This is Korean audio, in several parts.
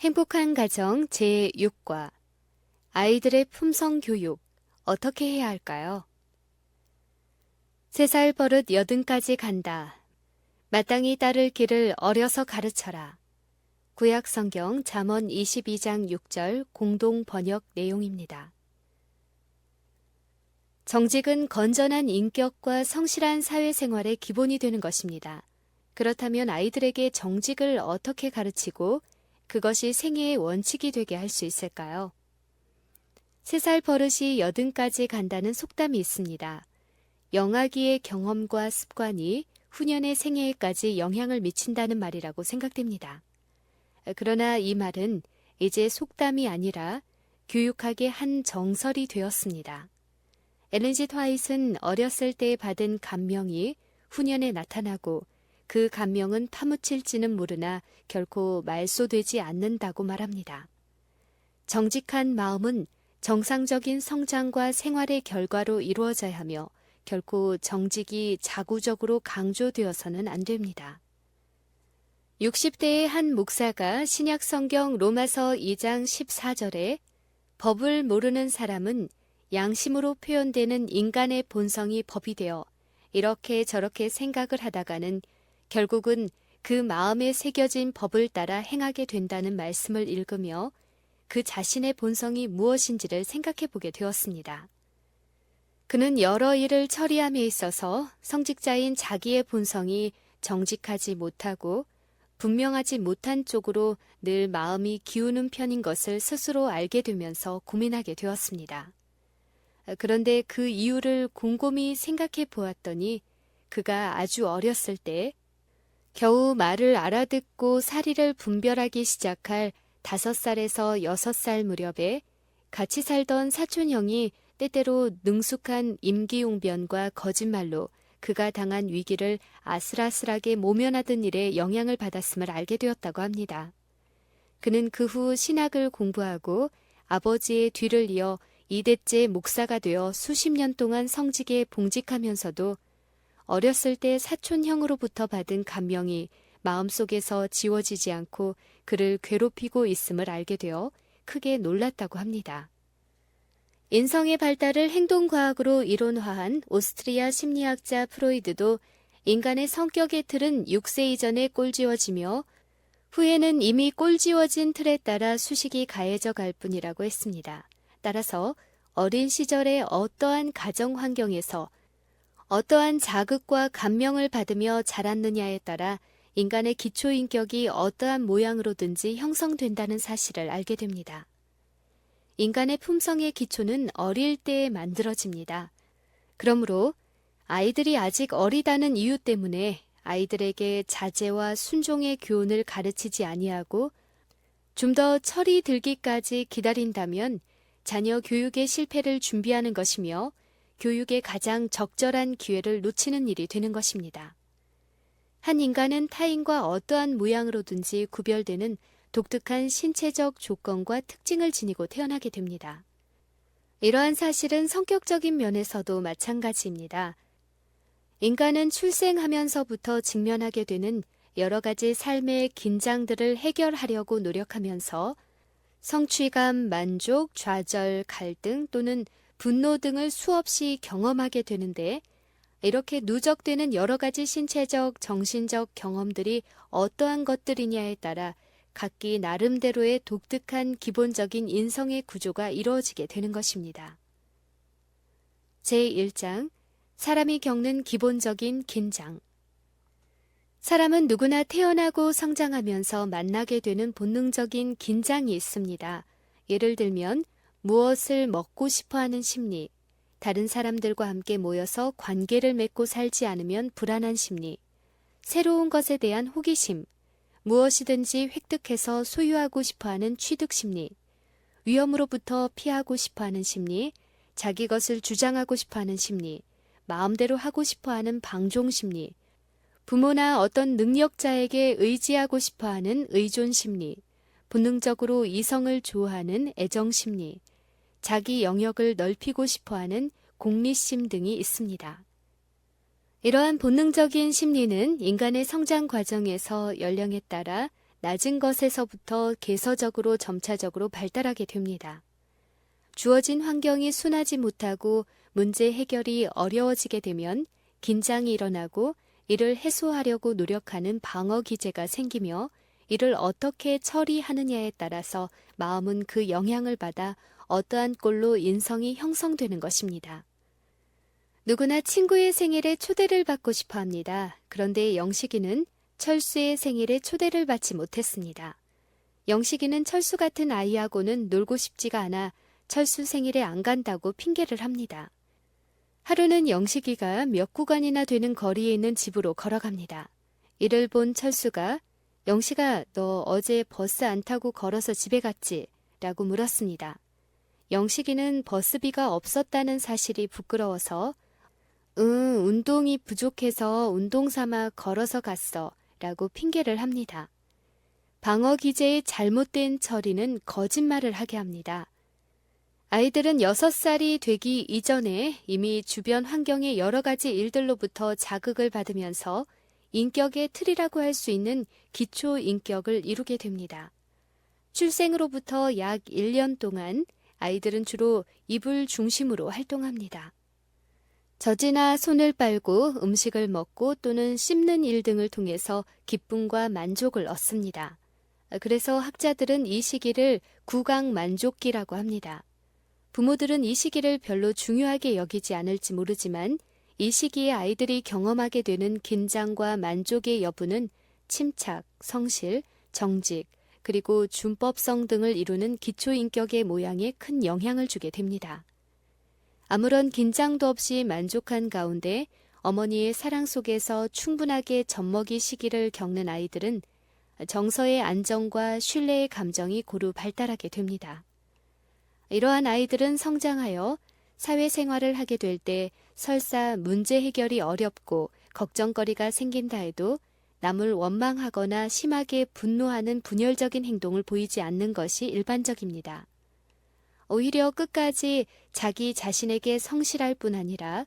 행복한 가정 제6과 아이들의 품성 교육 어떻게 해야 할까요? 3살 버릇 80까지 간다. 마땅히 따를 길을 어려서 가르쳐라. 구약 성경 잠언 22장 6절 공동 번역 내용입니다. 정직은 건전한 인격과 성실한 사회생활의 기본이 되는 것입니다. 그렇다면 아이들에게 정직을 어떻게 가르치고 그것이 생애의 원칙이 되게 할 수 있을까요? 3살 버릇이 80까지 간다는 속담이 있습니다. 영아기의 경험과 습관이 후년의 생애에까지 영향을 미친다는 말이라고 생각됩니다. 그러나 이 말은 이제 속담이 아니라 교육학의 한 정설이 되었습니다. 엘렌 G. 화이트는 어렸을 때 받은 감명이 후년에 나타나고 그 감명은 파묻힐지는 모르나 결코 말소되지 않는다고 말합니다. 정직한 마음은 정상적인 성장과 생활의 결과로 이루어져야 하며 결코 정직이 자구적으로 강조되어서는 안 됩니다. 60대의 한 목사가 신약성경 로마서 2장 14절에 법을 모르는 사람은 양심으로 표현되는 인간의 본성이 법이 되어 이렇게 저렇게 생각을 하다가는 결국은 그 마음에 새겨진 법을 따라 행하게 된다는 말씀을 읽으며 그 자신의 본성이 무엇인지를 생각해 보게 되었습니다. 그는 여러 일을 처리함에 있어서 성직자인 자기의 본성이 정직하지 못하고 분명하지 못한 쪽으로 늘 마음이 기우는 편인 것을 스스로 알게 되면서 고민하게 되었습니다. 그런데 그 이유를 곰곰이 생각해 보았더니 그가 아주 어렸을 때 겨우 말을 알아듣고 사리를 분별하기 시작할 5살에서 6살 무렵에 같이 살던 사촌형이 때때로 능숙한 임기용변과 거짓말로 그가 당한 위기를 아슬아슬하게 모면하던 일에 영향을 받았음을 알게 되었다고 합니다. 그는 그 후 신학을 공부하고 아버지의 뒤를 이어 2대째 목사가 되어 수십 년 동안 성직에 봉직하면서도 어렸을 때 사촌형으로부터 받은 감명이 마음속에서 지워지지 않고 그를 괴롭히고 있음을 알게 되어 크게 놀랐다고 합니다. 인성의 발달을 행동과학으로 이론화한 오스트리아 심리학자 프로이드도 인간의 성격의 틀은 6세 이전에 꼴지워지며 후에는 이미 꼴지워진 틀에 따라 수식이 가해져 갈 뿐이라고 했습니다. 따라서 어린 시절의 어떠한 가정 환경에서 어떠한 자극과 감명을 받으며 자랐느냐에 따라 인간의 기초인격이 어떠한 모양으로든지 형성된다는 사실을 알게 됩니다. 인간의 품성의 기초는 어릴 때에 만들어집니다. 그러므로 아이들이 아직 어리다는 이유 때문에 아이들에게 자제와 순종의 교훈을 가르치지 아니하고 좀 더 철이 들기까지 기다린다면 자녀 교육의 실패를 준비하는 것이며 교육의 가장 적절한 기회를 놓치는 일이 되는 것입니다. 한 인간은 타인과 어떠한 모양으로든지 구별되는 독특한 신체적 조건과 특징을 지니고 태어나게 됩니다. 이러한 사실은 성격적인 면에서도 마찬가지입니다. 인간은 출생하면서부터 직면하게 되는 여러 가지 삶의 긴장들을 해결하려고 노력하면서 성취감, 만족, 좌절, 갈등 또는 분노 등을 수없이 경험하게 되는데 이렇게 누적되는 여러 가지 신체적, 정신적 경험들이 어떠한 것들이냐에 따라 각기 나름대로의 독특한 기본적인 인성의 구조가 이루어지게 되는 것입니다. 제1장 사람이 겪는 기본적인 긴장. 사람은 누구나 태어나고 성장하면서 만나게 되는 본능적인 긴장이 있습니다. 예를 들면 무엇을 먹고 싶어하는 심리, 다른 사람들과 함께 모여서 관계를 맺고 살지 않으면 불안한 심리, 새로운 것에 대한 호기심, 무엇이든지 획득해서 소유하고 싶어하는 취득 심리, 위험으로부터 피하고 싶어하는 심리, 자기 것을 주장하고 싶어하는 심리, 마음대로 하고 싶어하는 방종 심리, 부모나 어떤 능력자에게 의지하고 싶어하는 의존 심리, 본능적으로 이성을 좋아하는 애정 심리, 자기 영역을 넓히고 싶어하는 공리심 등이 있습니다. 이러한 본능적인 심리는 인간의 성장 과정에서 연령에 따라 낮은 것에서부터 개서적으로 점차적으로 발달하게 됩니다. 주어진 환경이 순하지 못하고 문제 해결이 어려워지게 되면 긴장이 일어나고 이를 해소하려고 노력하는 방어 기제가 생기며 이를 어떻게 처리하느냐에 따라서 마음은 그 영향을 받아 어떠한 꼴로 인성이 형성되는 것입니다. 누구나 친구의 생일에 초대를 받고 싶어 합니다. 그런데 영식이는 철수의 생일에 초대를 받지 못했습니다. 영식이는 철수 같은 아이하고는 놀고 싶지가 않아 철수 생일에 안 간다고 핑계를 합니다. 하루는 영식이가 몇 구간이나 되는 거리에 있는 집으로 걸어갑니다. 이를 본 철수가 영식아, 너 어제 버스 안 타고 걸어서 집에 갔지? 라고 물었습니다. 영식이는 버스비가 없었다는 사실이 부끄러워서 운동이 부족해서 운동 삼아 걸어서 갔어 라고 핑계를 합니다. 방어 기제의 잘못된 처리는 거짓말을 하게 합니다. 아이들은 6살이 되기 이전에 이미 주변 환경의 여러 가지 일들로부터 자극을 받으면서 인격의 틀이라고 할 수 있는 기초 인격을 이루게 됩니다. 출생으로부터 약 1년 동안 아이들은 주로 입을 중심으로 활동합니다. 젖이나 손을 빨고 음식을 먹고 또는 씹는 일 등을 통해서 기쁨과 만족을 얻습니다. 그래서 학자들은 이 시기를 구강 만족기라고 합니다. 부모들은 이 시기를 별로 중요하게 여기지 않을지 모르지만 이 시기에 아이들이 경험하게 되는 긴장과 만족의 여부는 침착, 성실, 정직, 그리고 준법성 등을 이루는 기초인격의 모양에 큰 영향을 주게 됩니다. 아무런 긴장도 없이 만족한 가운데 어머니의 사랑 속에서 충분하게 젖먹이 시기를 겪는 아이들은 정서의 안정과 신뢰의 감정이 고루 발달하게 됩니다. 이러한 아이들은 성장하여 사회생활을 하게 될 때 설사 문제 해결이 어렵고 걱정거리가 생긴다 해도 남을 원망하거나 심하게 분노하는 분열적인 행동을 보이지 않는 것이 일반적입니다. 오히려 끝까지 자기 자신에게 성실할 뿐 아니라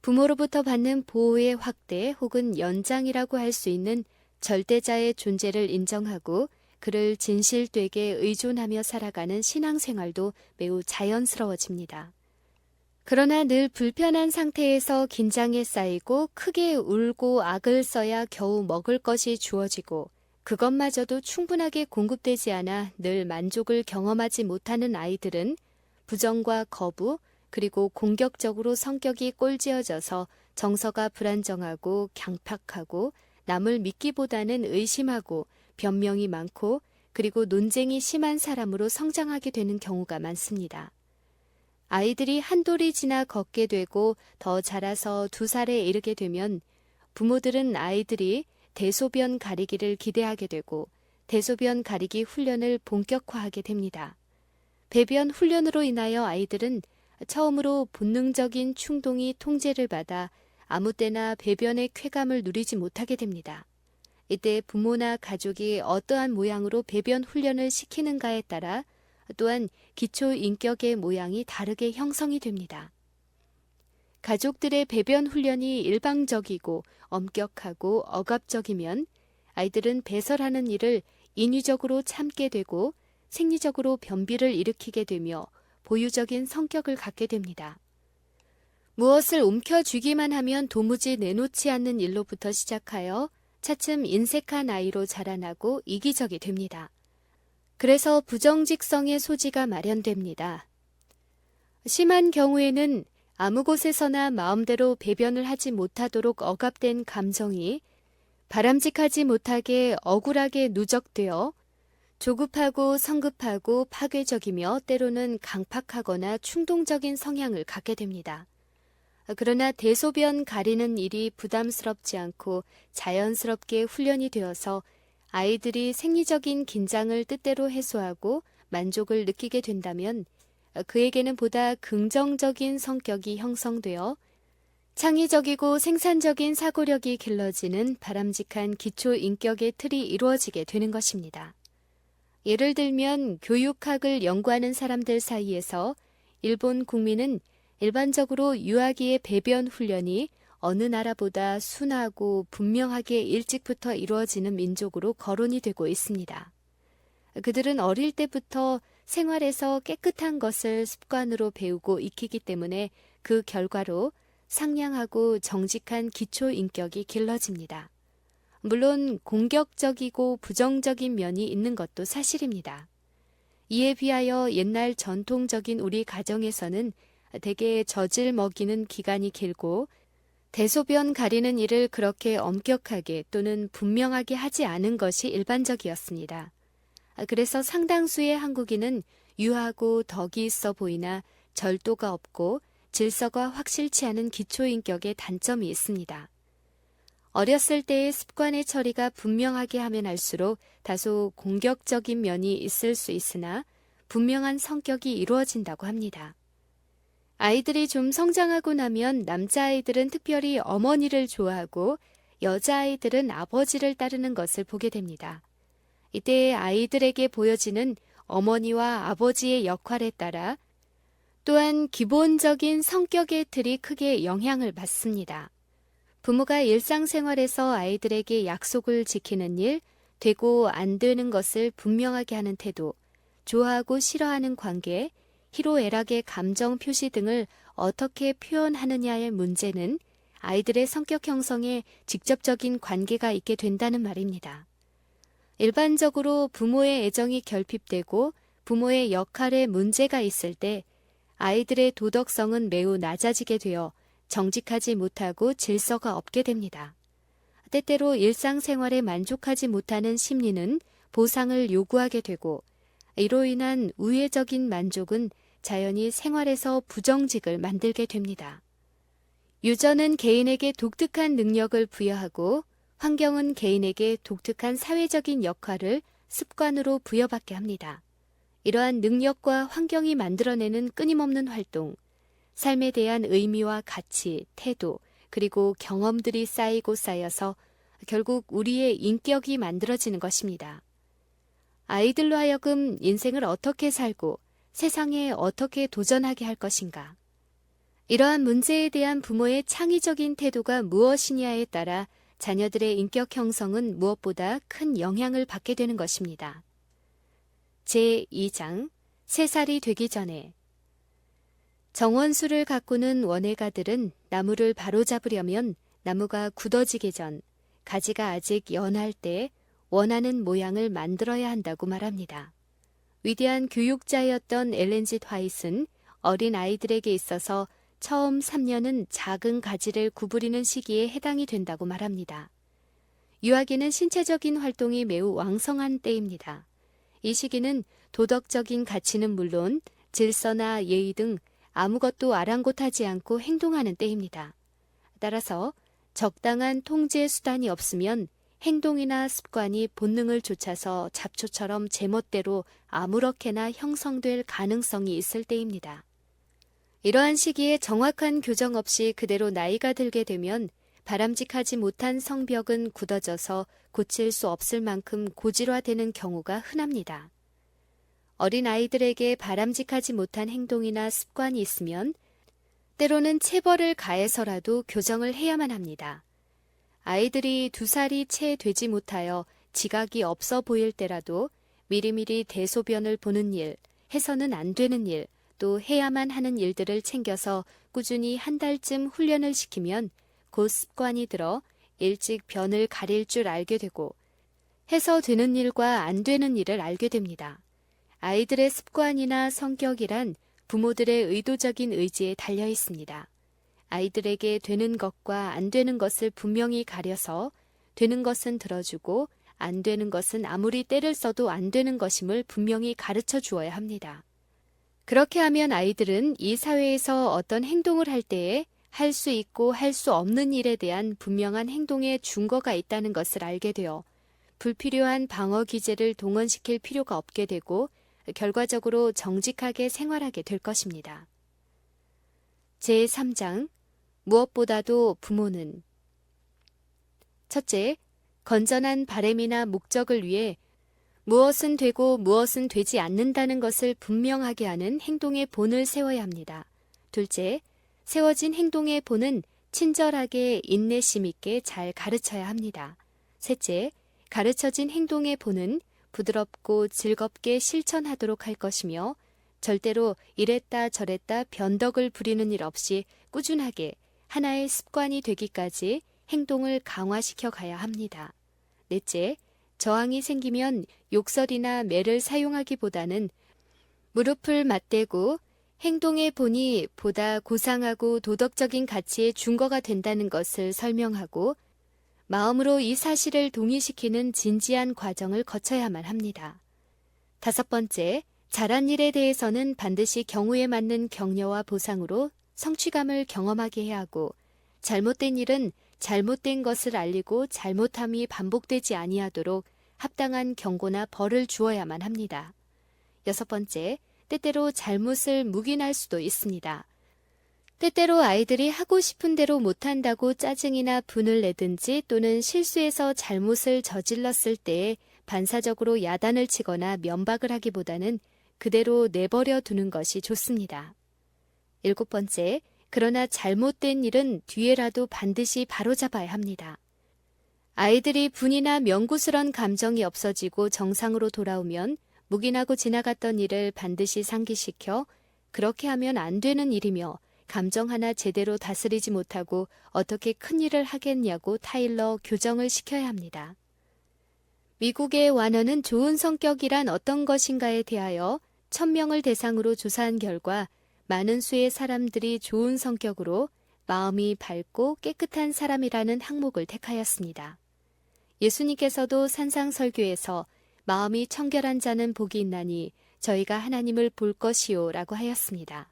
부모로부터 받는 보호의 확대 혹은 연장이라고 할 수 있는 절대자의 존재를 인정하고 그를 진실되게 의존하며 살아가는 신앙생활도 매우 자연스러워집니다. 그러나 늘 불편한 상태에서 긴장에 쌓이고 크게 울고 악을 써야 겨우 먹을 것이 주어지고 그것마저도 충분하게 공급되지 않아 늘 만족을 경험하지 못하는 아이들은 부정과 거부 그리고 공격적으로 성격이 꼴지어져서 정서가 불안정하고 강팍하고 남을 믿기보다는 의심하고 변명이 많고 그리고 논쟁이 심한 사람으로 성장하게 되는 경우가 많습니다. 아이들이 한 돌이 지나 걷게 되고 더 자라서 2살에 이르게 되면 부모들은 아이들이 대소변 가리기를 기대하게 되고 대소변 가리기 훈련을 본격화하게 됩니다. 배변 훈련으로 인하여 아이들은 처음으로 본능적인 충동이 통제를 받아 아무 때나 배변의 쾌감을 누리지 못하게 됩니다. 이때 부모나 가족이 어떠한 모양으로 배변 훈련을 시키는가에 따라 또한 기초 인격의 모양이 다르게 형성이 됩니다. 가족들의 배변 훈련이 일방적이고 엄격하고 억압적이면 아이들은 배설하는 일을 인위적으로 참게 되고 생리적으로 변비를 일으키게 되며 보유적인 성격을 갖게 됩니다. 무엇을 움켜쥐기만 하면 도무지 내놓지 않는 일로부터 시작하여 차츰 인색한 아이로 자라나고 이기적이 됩니다. 그래서 부정직성의 소지가 마련됩니다. 심한 경우에는 아무 곳에서나 마음대로 배변을 하지 못하도록 억압된 감정이 바람직하지 못하게 억울하게 누적되어 조급하고 성급하고 파괴적이며 때로는 강팍하거나 충동적인 성향을 갖게 됩니다. 그러나 대소변 가리는 일이 부담스럽지 않고 자연스럽게 훈련이 되어서 아이들이 생리적인 긴장을 뜻대로 해소하고 만족을 느끼게 된다면 그에게는 보다 긍정적인 성격이 형성되어 창의적이고 생산적인 사고력이 길러지는 바람직한 기초 인격의 틀이 이루어지게 되는 것입니다. 예를 들면 교육학을 연구하는 사람들 사이에서 일본 국민은 일반적으로 유아기의 배변 훈련이 어느 나라보다 순하고 분명하게 일찍부터 이루어지는 민족으로 거론이 되고 있습니다. 그들은 어릴 때부터 생활에서 깨끗한 것을 습관으로 배우고 익히기 때문에 그 결과로 상냥하고 정직한 기초 인격이 길러집니다. 물론 공격적이고 부정적인 면이 있는 것도 사실입니다. 이에 비하여 옛날 전통적인 우리 가정에서는 대개 젖을 먹이는 기간이 길고 대소변 가리는 일을 그렇게 엄격하게 또는 분명하게 하지 않은 것이 일반적이었습니다. 그래서 상당수의 한국인은 유하고 덕이 있어 보이나 절도가 없고 질서가 확실치 않은 기초인격의 단점이 있습니다. 어렸을 때의 습관의 처리가 분명하게 하면 할수록 다소 공격적인 면이 있을 수 있으나 분명한 성격이 이루어진다고 합니다. 아이들이 좀 성장하고 나면 남자아이들은 특별히 어머니를 좋아하고 여자아이들은 아버지를 따르는 것을 보게 됩니다. 이때 아이들에게 보여지는 어머니와 아버지의 역할에 따라 또한 기본적인 성격의 틀이 크게 영향을 받습니다. 부모가 일상생활에서 아이들에게 약속을 지키는 일, 되고 안 되는 것을 분명하게 하는 태도, 좋아하고 싫어하는 관계, 희로애락의 감정 표시 등을 어떻게 표현하느냐의 문제는 아이들의 성격 형성에 직접적인 관계가 있게 된다는 말입니다. 일반적으로 부모의 애정이 결핍되고 부모의 역할에 문제가 있을 때 아이들의 도덕성은 매우 낮아지게 되어 정직하지 못하고 질서가 없게 됩니다. 때때로 일상생활에 만족하지 못하는 심리는 보상을 요구하게 되고 이로 인한 우회적인 만족은 자연히 생활에서 부정직을 만들게 됩니다. 유전은 개인에게 독특한 능력을 부여하고 환경은 개인에게 독특한 사회적인 역할을 습관으로 부여받게 합니다. 이러한 능력과 환경이 만들어내는 끊임없는 활동, 삶에 대한 의미와 가치, 태도, 그리고 경험들이 쌓이고 쌓여서 결국 우리의 인격이 만들어지는 것입니다. 아이들로 하여금 인생을 어떻게 살고 세상에 어떻게 도전하게 할 것인가. 이러한 문제에 대한 부모의 창의적인 태도가 무엇이냐에 따라 자녀들의 인격 형성은 무엇보다 큰 영향을 받게 되는 것입니다. 제2장, 3살이 되기 전에 정원수를 가꾸는 원예가들은 나무를 바로잡으려면 나무가 굳어지기 전, 가지가 아직 연할 때 원하는 모양을 만들어야 한다고 말합니다. 위대한 교육자였던 엘렌 G. 화이트는 어린 아이들에게 있어서 처음 3년은 작은 가지를 구부리는 시기에 해당이 된다고 말합니다. 유아기는 신체적인 활동이 매우 왕성한 때입니다. 이 시기는 도덕적인 가치는 물론 질서나 예의 등 아무것도 아랑곳하지 않고 행동하는 때입니다. 따라서 적당한 통제 수단이 없으면 행동이나 습관이 본능을 좇아서 잡초처럼 제멋대로 아무렇게나 형성될 가능성이 있을 때입니다. 이러한 시기에 정확한 교정 없이 그대로 나이가 들게 되면 바람직하지 못한 성벽은 굳어져서 고칠 수 없을 만큼 고질화되는 경우가 흔합니다. 어린 아이들에게 바람직하지 못한 행동이나 습관이 있으면 때로는 체벌을 가해서라도 교정을 해야만 합니다. 아이들이 2살이 채 되지 못하여 지각이 없어 보일 때라도 미리미리 대소변을 보는 일, 해서는 안 되는 일, 또 해야만 하는 일들을 챙겨서 꾸준히 한 달쯤 훈련을 시키면 곧 습관이 들어 일찍 변을 가릴 줄 알게 되고 해서 되는 일과 안 되는 일을 알게 됩니다. 아이들의 습관이나 성격이란 부모들의 의도적인 의지에 달려 있습니다. 아이들에게 되는 것과 안 되는 것을 분명히 가려서 되는 것은 들어주고 안 되는 것은 아무리 때를 써도 안 되는 것임을 분명히 가르쳐 주어야 합니다. 그렇게 하면 아이들은 이 사회에서 어떤 행동을 할 때에 할 수 있고 할 수 없는 일에 대한 분명한 행동의 준거가 있다는 것을 알게 되어 불필요한 방어 기제를 동원시킬 필요가 없게 되고 결과적으로 정직하게 생활하게 될 것입니다. 제3장, 무엇보다도 부모는 첫째, 건전한 바램이나 목적을 위해 무엇은 되고 무엇은 되지 않는다는 것을 분명하게 하는 행동의 본을 세워야 합니다. 둘째, 세워진 행동의 본은 친절하게 인내심 있게 잘 가르쳐야 합니다. 셋째, 가르쳐진 행동의 본은 부드럽고 즐겁게 실천하도록 할 것이며 절대로 이랬다 저랬다 변덕을 부리는 일 없이 꾸준하게 하나의 습관이 되기까지 행동을 강화시켜 가야 합니다. 넷째, 저항이 생기면 욕설이나 매를 사용하기보다는 무릎을 맞대고 행동의 본이 보다 고상하고 도덕적인 가치의 준거가 된다는 것을 설명하고 마음으로 이 사실을 동의시키는 진지한 과정을 거쳐야만 합니다. 다섯 번째, 잘한 일에 대해서는 반드시 경우에 맞는 격려와 보상으로 성취감을 경험하게 해야 하고 잘못된 일은 잘못된 것을 알리고 잘못함이 반복되지 아니하도록 합당한 경고나 벌을 주어야만 합니다. 여섯 번째, 때때로 잘못을 묵인할 수도 있습니다. 때때로 아이들이 하고 싶은 대로 못한다고 짜증이나 분을 내든지 또는 실수해서 잘못을 저질렀을 때에 반사적으로 야단을 치거나 면박을 하기보다는 그대로 내버려 두는 것이 좋습니다. 일곱 번째, 그러나 잘못된 일은 뒤에라도 반드시 바로잡아야 합니다. 아이들이 분이나 명구스런 감정이 없어지고 정상으로 돌아오면 묵인하고 지나갔던 일을 반드시 상기시켜 그렇게 하면 안 되는 일이며 감정 하나 제대로 다스리지 못하고 어떻게 큰일을 하겠냐고 타일러 교정을 시켜야 합니다. 미국의 완어는 좋은 성격이란 어떤 것인가에 대하여 1000명을 대상으로 조사한 결과 많은 수의 사람들이 좋은 성격으로 마음이 밝고 깨끗한 사람이라는 항목을 택하였습니다. 예수님께서도 산상설교에서 마음이 청결한 자는 복이 있나니 저희가 하나님을 볼 것이요 라고 하였습니다.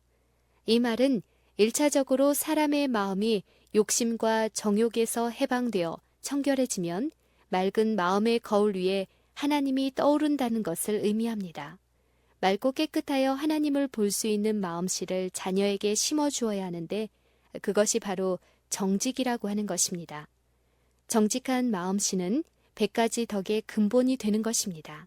이 말은 1차적으로 사람의 마음이 욕심과 정욕에서 해방되어 청결해지면 맑은 마음의 거울 위에 하나님이 떠오른다는 것을 의미합니다. 맑고 깨끗하여 하나님을 볼 수 있는 마음씨를 자녀에게 심어주어야 하는데 그것이 바로 정직이라고 하는 것입니다. 정직한 마음씨는 100가지 덕의 근본이 되는 것입니다.